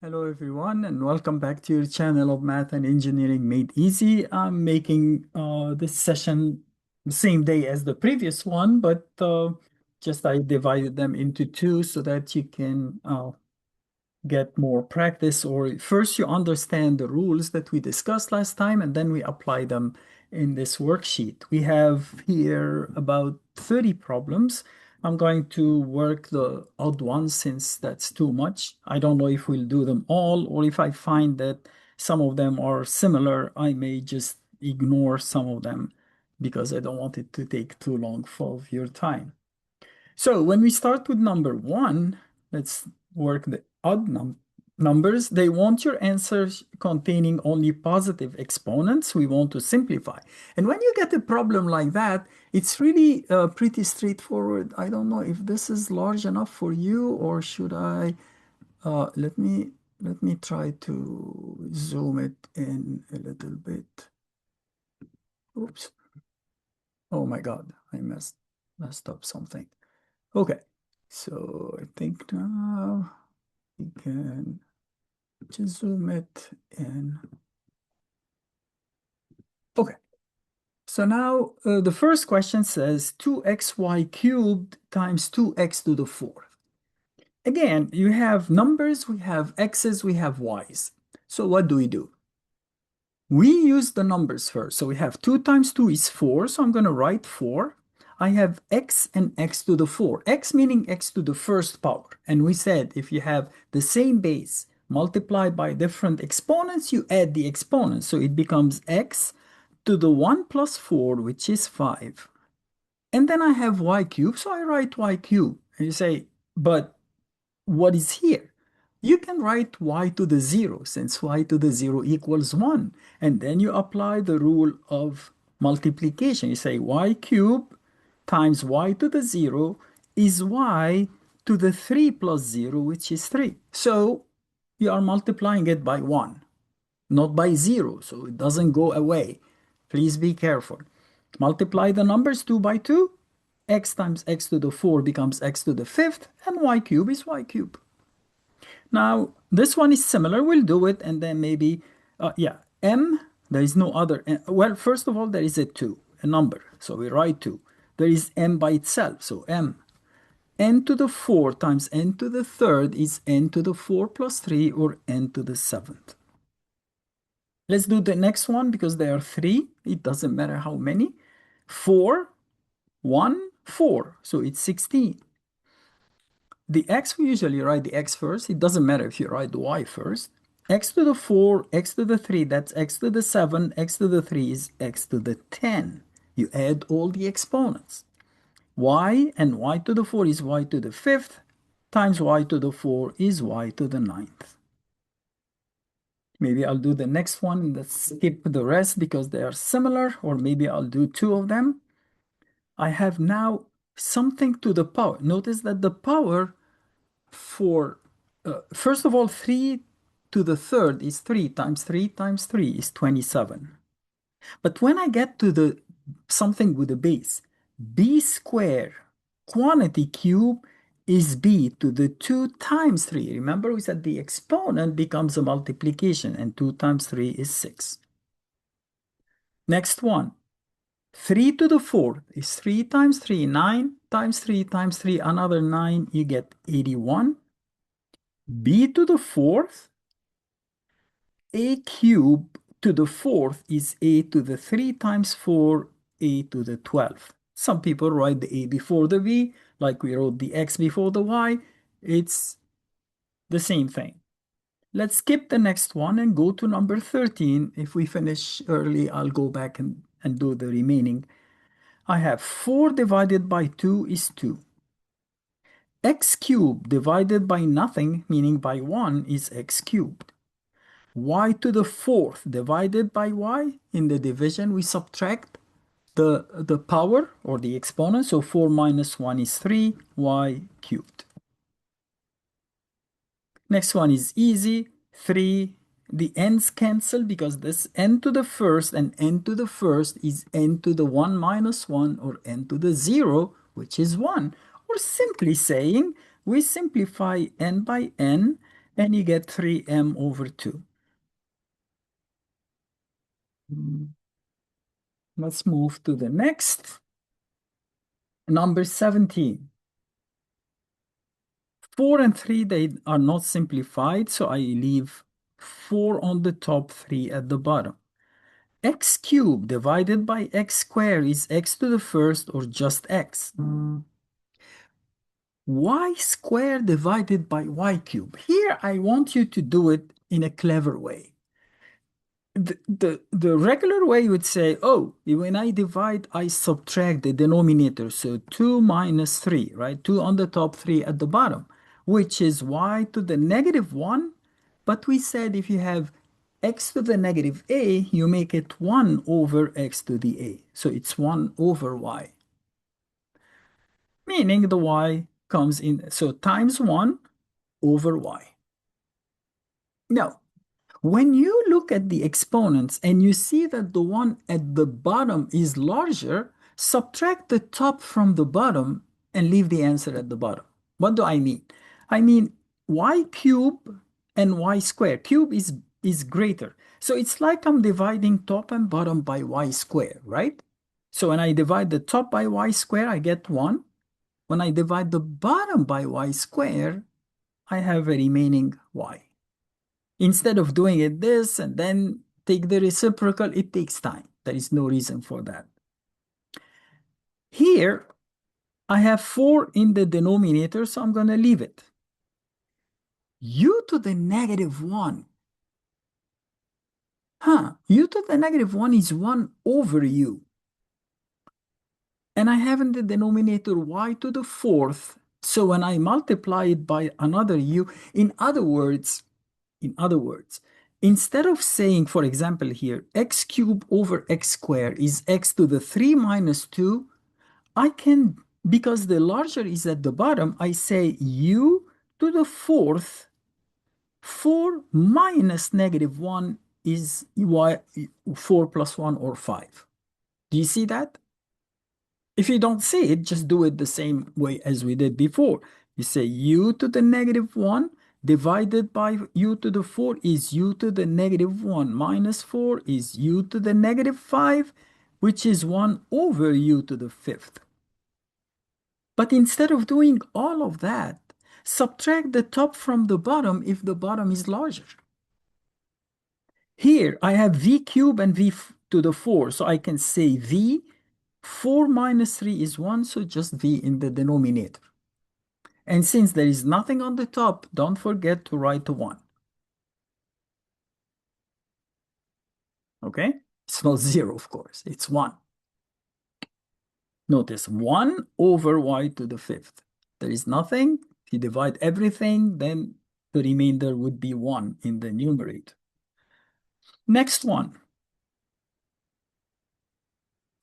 Hello, everyone, and welcome back to your channel of Math and Engineering Made Easy. I'm making this session the same day as the previous one, but just I divided them into two so that you can get more practice, or first you understand the rules that we discussed last time and then we apply them in this worksheet. We have here about 30 problems. I'm going to work the odd ones since that's too much. I don't know if we'll do them all, or if I find that some of them are similar, I may just ignore some of them because I don't want it to take too long of your time. So when we start with number one, let's work the odd numbers. They want your answers containing only positive exponents. We want to simplify. And when you get a problem like that, it's really pretty straightforward. I don't know if this is large enough for you, or should I, let me try to zoom it in a little bit. Oops. Oh my God, I messed up something. Okay, so I think now we can just zoom it in. Okay, so now the first question says 2xy cubed times 2x to the fourth. Again, you have numbers, we have x's, we have y's. So what do? We use the numbers first. So we have 2 times 2 is 4. So I'm going to write 4. I have x and x to the 4. X meaning x to the first power. And we said if you have the same base multiplied by different exponents, you add the exponents. So it becomes x to the 1 plus 4, which is 5. And then I have y cubed. So I write y cubed. And you say, but what is here? You can write y to the 0 since y to the 0 equals 1. And then you apply the rule of multiplication. You say y cubed times y to the 0 is y to the 3 plus 0, which is 3. So you are multiplying it by 1, not by 0, so it doesn't go away. Please be careful. Multiply the numbers 2 by 2. X times x to the 4 becomes x to the fifth, and y cubed is y cubed. Now, this one is similar. We'll do it, and then maybe, m, there is no other. Well, first of all, there is a 2, a number. So we write 2. There is m by itself, so m. n to the 4 times n to the third is n to the 4 plus 3, or n to the seventh. Let's do the next one because there are 3. It doesn't matter how many. 4, 1, 4. So it's 16. The x, we usually write the x first. It doesn't matter if you write the y first. X to the 4, x to the 3, that's x to the 7, x to the 3 is x to the 10. You add all the exponents. Y and y to the 4 is y to the 5th, times y to the 4 is y to the 9th. Maybe I'll do the next one. Let's skip the rest because they are similar, or maybe I'll do 2 of them. I have now something to the power. Notice that the power for, first of all, 3 to the third is 3 times 3 times 3 is 27. But when I get to the something with a base, b squared quantity cube is b to the 2 times 3. Remember we said the exponent becomes a multiplication, and 2 times 3 is 6. Next one, 3 to the 4th is 3 times 3, 9 times 3 times 3, another 9, you get 81. b to the 4th, a cube to the 4th is a to the 3 times 4, a to the 12th. Some people write the a before the b, like we wrote the x before the y. It's the same thing. Let's skip the next one and go to number 13. If we finish early, I'll go back and do the remaining. I have 4 divided by 2 is 2. X cubed divided by nothing, meaning by 1, is x cubed. Y to the 4th divided by y. In the division, we subtract the power or the exponent. So 4 minus 1 is 3, y cubed. Next one is easy. 3. The n's cancel because this n to the first and n to the first is n to the 1 minus 1, or n to the 0, which is 1. Or simply saying, we simplify n by n. and you get 3m over 2. Let's move to the next. Number 17. 4 and 3, they are not simplified, so I leave 4 on the top, 3 at the bottom. X cubed divided by x squared is x to the first or just x. Y squared divided by y cubed. Here, I want you to do it in a clever way. The regular way would say, oh, when I divide, I subtract the denominator. So 2 minus 3, right? 2 on the top, 3 at the bottom, which is y to the negative 1. But we said if you have x to the negative a, you make it 1 over x to the a. So it's 1 over y, meaning the y comes in. So times 1 over y. Now, when you look at the exponents and you see that the one at the bottom is larger, subtract the top from the bottom and leave the answer at the bottom. What do I mean? I mean y cube and y square. Cube is greater. So it's like I'm dividing top and bottom by y square, right? So when I divide the top by y square, I get 1. When I divide the bottom by y square, I have a remaining y. Instead of doing it this and then take the reciprocal, it takes time. There is no reason for that. Here, I have 4 in the denominator, so I'm going to leave it. U to the negative 1. U to the negative 1 is 1 over u. And I have in the denominator y to the 4th. So when I multiply it by another u, in other words, instead of saying, for example, here, x cubed over x squared is x to the 3 minus 2, I can, because the larger is at the bottom, I say u to the 4th, 4 minus negative 1 is y, 4 plus 1 or 5. Do you see that? If you don't see it, just do it the same way as we did before. You say u to the negative 1 divided by u to the 4 is u to the negative 1 minus 4 is u to the negative 5, which is 1 over u to the 5th. But instead of doing all of that, subtract the top from the bottom if the bottom is larger. Here, I have v cubed and v to the 4, so I can say v, 4 minus 3 is 1, so just v in the denominator. And since there is nothing on the top, don't forget to write the 1. Okay? It's not 0, of course. It's 1. Notice 1 over y to the 5th. There is nothing. If you divide everything, then the remainder would be 1 in the numerator. Next one.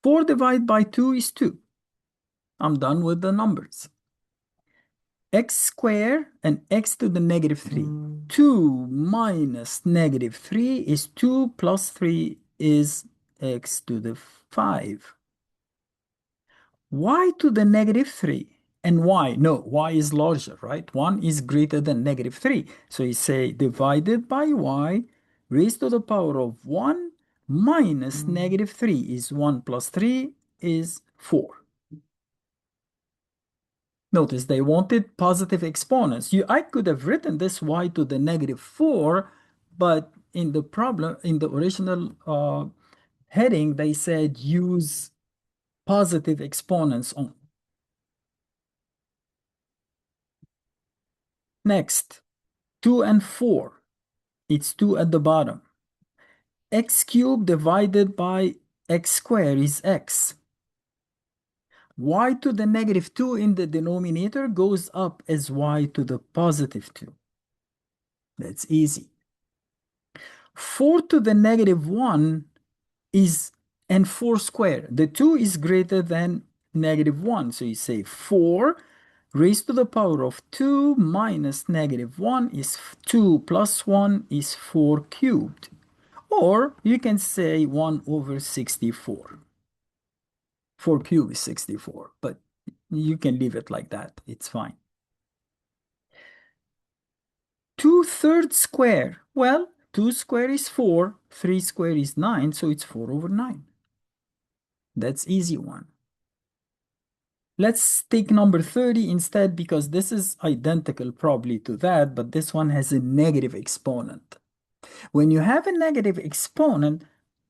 4 divided by 2 is 2. I'm done with the numbers. X squared and x to the negative 3. 2 minus negative 3 is 2 plus 3 is x to the 5. Y to the negative 3. And y, no, y is larger, right? 1 is greater than negative 3. So you say divided by y raised to the power of 1 minus negative 3 is 1 plus 3 is 4. Notice they wanted positive exponents. I could have written this y to the negative 4, but in the problem, in the original heading, they said use positive exponents on. Next, 2 and 4. It's 2 at the bottom. X cubed divided by x squared is x. Y to the negative 2 in the denominator goes up as y to the positive 2. That's easy. 4 to the negative 1 is, and 4 squared. The 2 is greater than negative 1. So you say 4 raised to the power of 2 minus negative 1 is 2 plus 1 is 4 cubed. Or you can say 1 over 64. 4 cubed is 64, but you can leave it like that. It's fine. 2/3 square. Well, 2 square is 4, 3 square is 9, so it's 4 over 9. That's easy one. Let's take number 30 instead because this is identical probably to that, but this one has a negative exponent. When you have a negative exponent,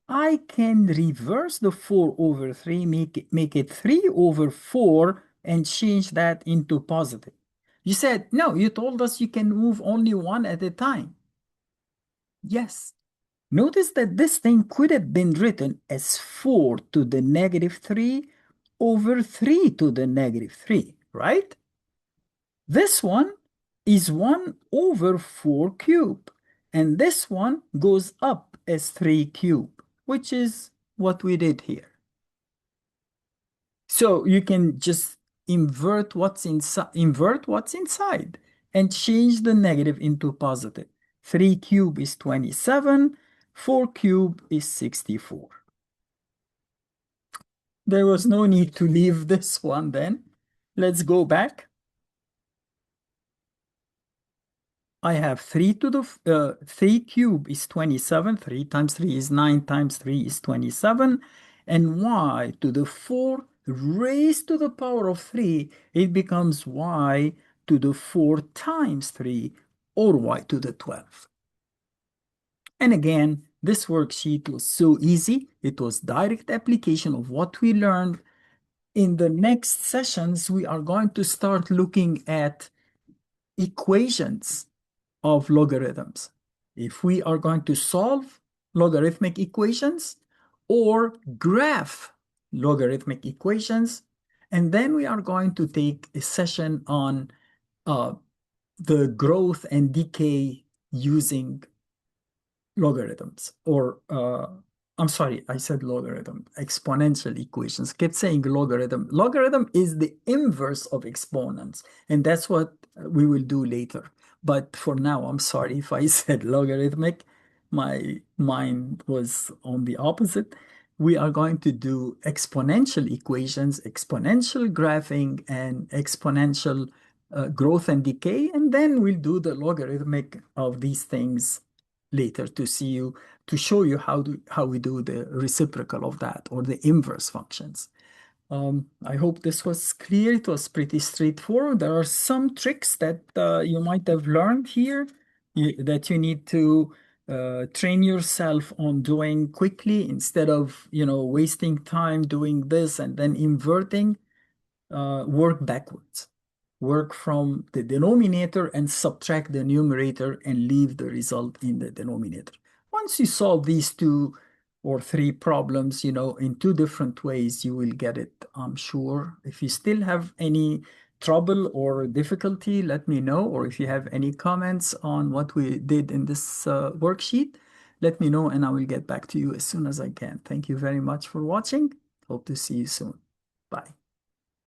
I can reverse the 4 over 3, make it 3 over 4, and change that into positive. You said, no, you told us you can move only one at a time. Yes. Notice that this thing could have been written as 4 to the negative 3 over 3 to the negative 3, right? This one is 1 over 4 cube, and this one goes up as 3 cube, which is what we did here. So you can just invert what's inside and change the negative into positive. 3 cube is 27, 4 cube is 64. There was no need to leave this one then. Let's go back. I have 3 cube is 27. 3 times 3 is 9 times 3 is 27. And y to the 4 raised to the power of 3, it becomes y to the 4 times 3, or y to the 12. And again, this worksheet was so easy. It was direct application of what we learned. In the next sessions, we are going to start looking at equations of logarithms. If we are going to solve logarithmic equations or graph logarithmic equations, and then we are going to take a session on the growth and decay using logarithms, or I'm sorry, I said logarithm, exponential equations. Kept saying logarithm. Logarithm is the inverse of exponents, and that's what we will do later. But for now, I'm sorry if I said logarithmic. My mind was on the opposite. We are going to do exponential equations, exponential graphing, and exponential growth and decay, and then we'll do the logarithmic of these things later to show you how we do the reciprocal of that or the inverse functions. I hope this was clear. It was pretty straightforward. There are some tricks that you might have learned here that you need to train yourself on doing quickly instead of wasting time doing this and then inverting. Work backwards. Work from the denominator and subtract the numerator and leave the result in the denominator. Once you solve these 2 or 3 problems, in 2 different ways, you will get it, I'm sure. If you still have any trouble or difficulty, let me know. Or if you have any comments on what we did in this worksheet, let me know and I will get back to you as soon as I can. Thank you very much for watching. Hope to see you soon. Bye.